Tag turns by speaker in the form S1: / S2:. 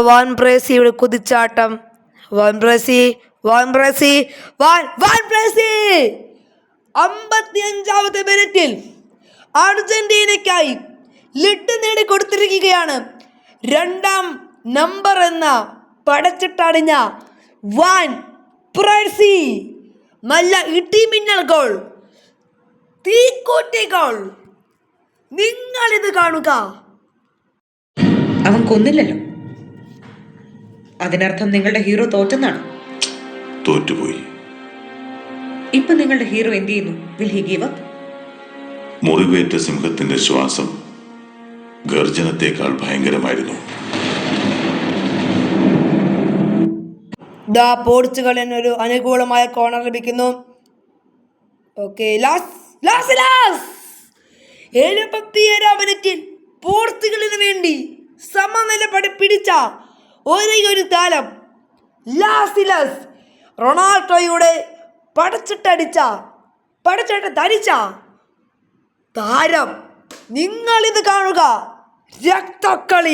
S1: Van ബ്രേസിയുടെ കുതിച്ചാട്ടം. Van Brasse 55ാമത്തെ മിനിറ്റിൽ അർജന്റീനയ്ക്കായി lid നേടിക്കൊടുത്തിരിക്കുകയാണ്. 2ാം number എന്ന പടച്ചിട്ടടിഞ്ഞ van Brasse. നല്ല ഇടിമിന്നൽ ഗോൾ, തീക്കൂട്ടി ഗോൾ. നിങ്ങളിത് കാണുക.
S2: അവൻ കൊന്നില്ലല്ലോ, അതിനർത്ഥം നിങ്ങളുടെ ഹീറോ തോറ്റെന്നാണ്.
S3: തോറ്റുപോയി.
S2: ഇപ്പൊ നിങ്ങളുടെ ഹീറോ എന്ത് ചെയ്യുന്നു? Will he give up?
S3: മുറിവേറ്റ സിംഹത്തിന്റെ ശ്വാസം ഗർജനത്തെക്കാൾ ഭയങ്കരമായിരുന്നു.
S1: പോർച്ചുഗലിന് ഒരു അനുകൂലമായ കോർണർ ലഭിക്കുന്നു. ഓക്കെ, 77ാം മിനിറ്റിൽ പോർച്ചുഗലിന് വേണ്ടി സമനില പിടിച്ച ഒരേയൊരു താരം ലാസിലസ്. റൊണാൾഡോയുടെ പടച്ചിട്ട് ധരിച്ച താരം. നിങ്ങളിത് കാണുക. രക്തക്കളി.